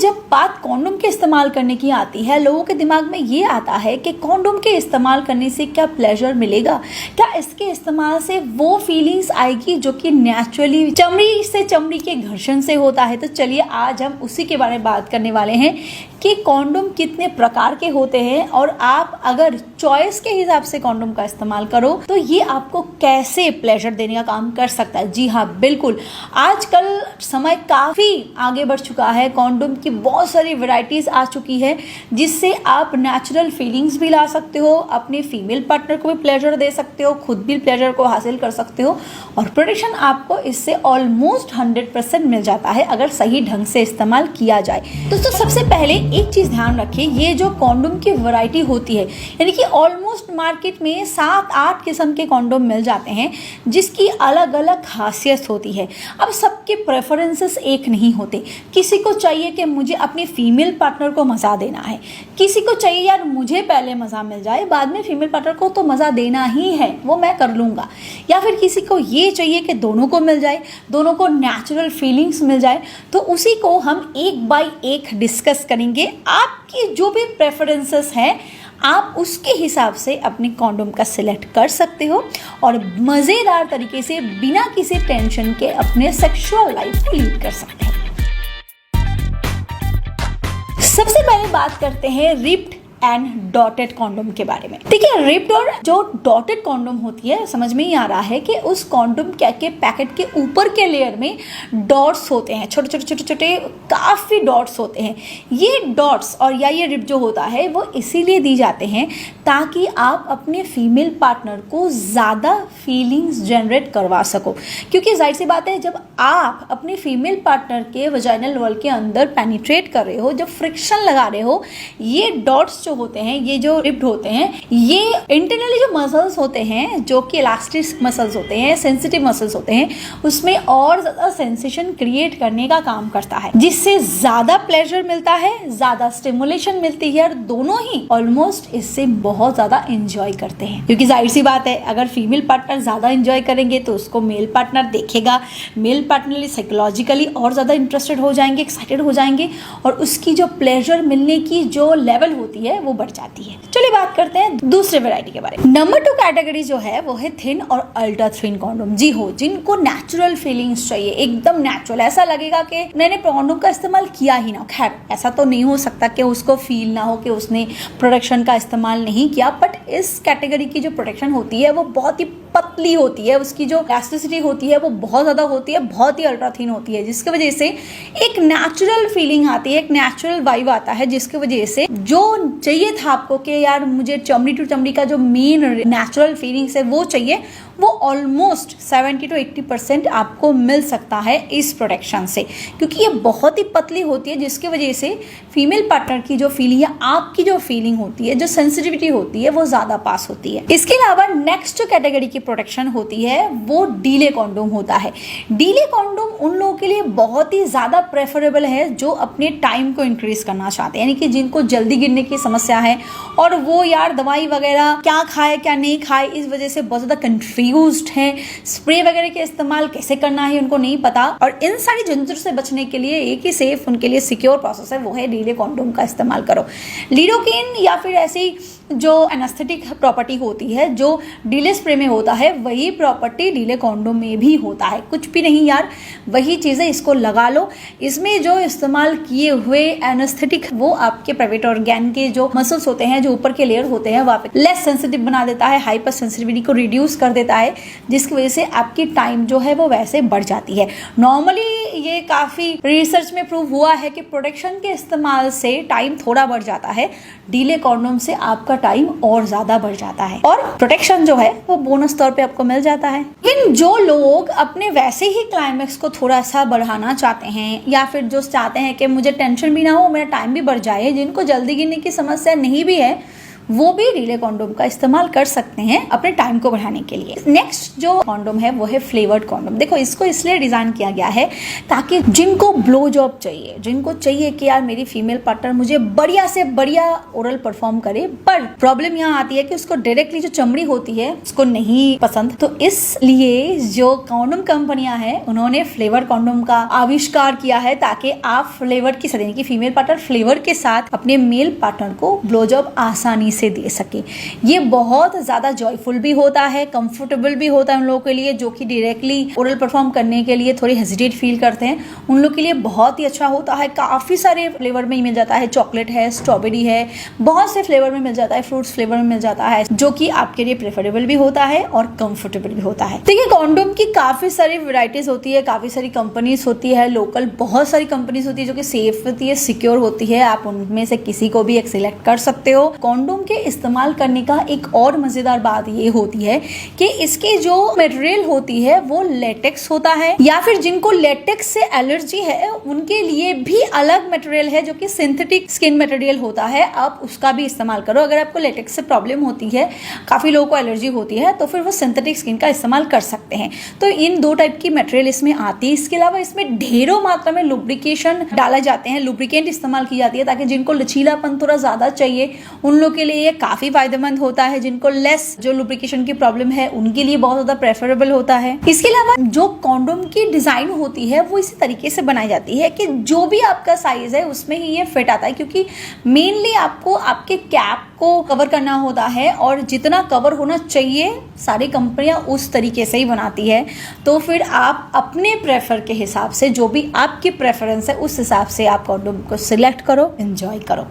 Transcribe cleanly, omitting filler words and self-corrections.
जब बात कॉन्डोम के इस्तेमाल करने की आती है, लोगों के दिमाग में ये आता है कि कॉन्डोम के इस्तेमाल करने से क्या प्लेजर मिलेगा, क्या इसके इस्तेमाल से वो फीलिंग्स आएगी जो कि नेचुरली चमड़ी से चमड़ी के घर्षण से होता है। तो चलिए आज हम उसी के बारे में बात करने वाले हैं कि कॉन्डोम कितने प्रकार के होते हैं और आप अगर चॉइस के हिसाब से कॉन्डोम का इस्तेमाल करो तो ये आपको कैसे प्लेजर देने का काम कर सकता है। जी हाँ, बिल्कुल, आजकल समय काफ़ी आगे बढ़ चुका है, कॉन्डोम की बहुत सारी वैरायटीज़ आ चुकी है जिससे आप नेचुरल फीलिंग्स भी ला सकते हो, अपने फीमेल पार्टनर को भी प्लेजर दे सकते हो, खुद भी प्लेजर को हासिल कर सकते हो और प्रोटेक्शन आपको इससे ऑलमोस्ट 100% मिल जाता है अगर सही ढंग से इस्तेमाल किया जाए। दोस्तों, सबसे पहले एक चीज़ ध्यान रखिए, ये जो कॉन्डोम की वैरायटी होती है, यानी कि ऑलमोस्ट मार्केट में 7-8 किस्म के कॉन्डोम मिल जाते हैं जिसकी अलग अलग खासियत होती है। अब सबके प्रेफरेंसेस एक नहीं होते, किसी को चाहिए कि मुझे अपनी फीमेल पार्टनर को मज़ा देना है, किसी को चाहिए यार मुझे पहले मज़ा मिल जाए, बाद में फीमेल पार्टनर को तो मज़ा देना ही है, वो मैं कर लूँगा, या फिर किसी को ये चाहिए कि दोनों को मिल जाए, दोनों को नेचुरल फीलिंग्स मिल जाए। तो उसी को हम एक बाय एक डिस्कस करेंगे। आपकी जो भी प्रेफरेंसेस हैं आप उसके हिसाब से अपने कॉन्डोम का सिलेक्ट कर सकते हो और मज़ेदार तरीके से बिना किसी टेंशन के अपने सेक्सुअल लाइफ को लीड कर सकते हैं। सबसे पहले बात करते हैं रिप्ड एंड डॉटेड कॉन्डोम के बारे में। देखिए, रिप्ड और जो डॉटेड कॉन्डोम होती है, समझ में ही आ रहा है कि उस कॉन्डोम के पैकेट के ऊपर के लेयर में डॉट्स होते हैं, छोटे छोटे छोटे छोटे काफ़ी डॉट्स होते हैं। ये डॉट्स और या ये रिप्ड जो होता है वो इसीलिए दी जाते हैं ताकि आप अपने फीमेल पार्टनर को ज़्यादा फीलिंग्स जनरेट करवा सको, क्योंकि जाहिर सी बात है जब आप अपने फीमेल पार्टनर के वजाइनल वॉल के अंदर पेनिट्रेट कर रहे हो, जब फ्रिक्शन लगा रहे हो, ये डॉट्स होते हैं, ये जो रिप्ड होते हैं, ये इंटरनली जो मसल्स होते हैं जो कि इलास्टिक मसल्स होते हैं, सेंसिटिव मसल्स होते हैं, उसमें और ज़्यादा सेंसेशन क्रिएट करने का काम करता है जिससे ज़्यादा प्लेजर मिलता है, ज़्यादा स्टिमुलेशन मिलती है और दोनों ही ऑलमोस्ट इससे बहुत ज़्यादा एंजॉय करते हैं। क्योंकि जाहिर सी बात है अगर फीमेल पार्टनर ज़्यादा एंजॉय करेंगे तो उसको मेल पार्टनर देखेगा, मेल पार्टनर साइकोलॉजिकली और ज़्यादा इंटरेस्टेड हो जाएंगे, एक्साइटेड हो जाएंगे और उसकी जो प्लेजर मिलने की जो लेवल होती है वो बढ़ जाती है। चलिए बात करते हैं दूसरे वैरायटी के बारे में। नंबर 2 कैटेगरी जो है वो है थिन और अल्ट्रा थिन कॉन्डोम। जी हो, जिनको नेचुरल फीलिंग्स चाहिए, एकदम नेचुरल, ऐसा लगेगा कि मैंने कॉन्डोम का इस्तेमाल किया ही ना। खैर ऐसा तो नहीं हो सकता कि उसको फील ना हो कि उसने प्रोटेक्शन का इस्तेमाल नहीं किया, बट इस कैटेगरी की जो प्रोटेक्शन होती है वो बहुत ही पतली होती है, उसकी जो इलास्टिसिटी होती है वो बहुत ज़्यादा होती है, बहुत ही अल्ट्रा थिन होती है, जिसकी वजह से एक नेचुरल फीलिंग आती है, एक नेचुरल वाइब आता है, जिसकी वजह से जो चाहिए था आपको कि यार मुझे चमड़ी टू चमड़ी का जो मेन नेचुरल फीलिंग्स है वो चाहिए, वो ऑलमोस्ट 70 to 80% आपको मिल सकता है इस प्रोटेक्शन से, क्योंकि ये बहुत ही पतली होती है जिसकी वजह से फीमेल पार्टनर की जो फीलिंग है, आपकी जो फीलिंग होती है, जो सेंसिटिविटी होती है वो ज़्यादा पास होती है। इसके अलावा नेक्स्ट जो कैटेगरी की प्रोटेक्शन होती है वो डीले कॉन्डोम होता है। डीले कॉन्डोम उन लोगों के लिए बहुत ही ज़्यादा प्रेफरेबल है जो अपने टाइम को इंक्रीज करना चाहते हैं, यानी कि जिनको जल्दी गिरने की समस्या है और वो यार दवाई वगैरह क्या खाए क्या नहीं खाए इस वजह से बहुत ज़्यादा कंफ्यूज्ड है, स्प्रे वगैरह का इस्तेमाल कैसे करना है उनको नहीं पता, और इन सारी झंझट से बचने के लिए एक ही सेफ उनके लिए सिक्योर प्रोसेस है, वो है डीले कॉन्डोम का इस्तेमाल करो। लिडोकेन या फिर ऐसी जो एनेस्थेटिक प्रॉपर्टी होती है जो डीले स्प्रे में होता है, वही प्रॉपर्टी डीले कॉन्डोम में भी होता है। कुछ भी नहीं यार, वही चीज़ें, इसको लगा लो। इसमें जो इस्तेमाल किए हुए एनेस्थेटिक वो आपके प्राइवेट ऑर्गन के जो मसल्स होते हैं, जो ऊपर के लेयर होते हैं, वहाँ पे लेस सेंसिटिव बना देता है, हाइपर सेंसिटिविटी को रिड्यूस कर देता है, जिसकी वजह से आपकी टाइम जो है वो वैसे बढ़ जाती है। नॉर्मली ये काफ़ी रिसर्च में प्रूव हुआ है कि प्रोटेक्शन के इस्तेमाल से टाइम थोड़ा बढ़ जाता है, डीले कॉन्डोम से आपका टाइम और ज़्यादा बढ़ जाता है और प्रोटेक्शन जो है वो बोनस तौर पे आपको मिल जाता है। लेकिन जो लोग अपने वैसे ही क्लाइमेक्स को थोड़ा सा बढ़ाना चाहते हैं या फिर जो चाहते हैं कि मुझे टेंशन भी ना हो, मेरा टाइम भी बढ़ जाए, जिनको जल्दी गिरने की समस्या नहीं भी है, वो भी रिले कॉन्डोम का इस्तेमाल कर सकते हैं अपने टाइम को बढ़ाने के लिए। नेक्स्ट जो कॉन्डोम है वो है फ्लेवर्ड कॉन्डोम। देखो इसको इसलिए डिजाइन किया गया है ताकि जिनको ब्लो जॉब चाहिए, जिनको चाहिए कि यार मेरी फीमेल पार्टनर मुझे बढ़िया से बढ़िया ओरल परफॉर्म करे, पर प्रॉब्लम यहाँ आती है कि उसको डायरेक्टली जो चमड़ी होती है उसको नहीं पसंद, तो इसलिए जो कॉन्डोम कंपनियां हैं उन्होंने फ्लेवर कॉन्डोम का आविष्कार किया है ताकि आप फ्लेवर के साथ, यानी कि फीमेल पार्टनर फ्लेवर के साथ अपने मेल पार्टनर को ब्लो जॉब आसानी से दे सके। ये बहुत ज्यादा जॉयफुल भी होता है, कंफर्टेबल भी होता है उन लोगों के लिए जो कि डायरेक्टली ओरल परफॉर्म करने के लिए थोड़ी हेजिटेट फील करते हैं, उन लोग के लिए बहुत ही अच्छा होता है। काफी सारे फ्लेवर में मिल जाता है, चॉकलेट है, स्ट्रॉबेरी है, बहुत से फ्लेवर में मिल जाता है, फ्रूट्स फ्लेवर में मिल जाता है, जो कि आपके लिए प्रेफरेबल भी होता है और कंफर्टेबल भी होता है। देखिए कॉन्डोम की काफी सारी वैरायटीज होती है, काफी सारी कंपनीज होती है, लोकल बहुत सारी कंपनीज होती है जो कि सेफ होती है, सिक्योर होती है, आप उनमें से किसी को भी एक सिलेक्ट कर सकते हो। कॉन्डोम के इस्तेमाल करने का एक और मजेदार बात ये होती है कि इसकी जो मटेरियल होती है वो लेटेक्स होता है, या फिर जिनको लेटेक्स से एलर्जी है उनके लिए भी अलग मटेरियल है जो कि सिंथेटिक स्किन मटेरियल होता है, आप उसका भी इस्तेमाल करो। अगर आपको लेटेक्स से प्रॉब्लम होती है, काफी लोगों को एलर्जी होती है, तो फिर वो सिंथेटिक स्किन का इस्तेमाल कर सकते हैं। तो इन दो टाइप की मटेरियल इसमें आती है। इसके अलावा इसमें ढेरों मात्रा में लुब्रिकेशन डाला जाते हैं, लुब्रिकेंट इस्तेमाल की जाती है ताकि जिनको लचीलापन थोड़ा ज्यादा चाहिए उन लोगों के लिए ये काफी फायदेमंद होता है, जिनको लेस जो लुब्रिकेशन की प्रॉब्लम है उनके लिए बहुत ज्यादा प्रेफरेबल होता है। इसके अलावा जो कॉन्डोम की डिजाइन होती है वो इसी तरीके से बनाई जाती है कि जो भी आपका साइज है उसमें ही ये फिट आता है, क्योंकि मेनली आपको आपके कैप को कवर करना होता है और जितना कवर होना चाहिए सारी कंपनियां उस तरीके से ही बनाती है। तो फिर आप अपने प्रेफर के हिसाब से, जो भी आपकी प्रेफरेंस है उस हिसाब से आप कॉन्डोम को सिलेक्ट करो, एंजॉय करो।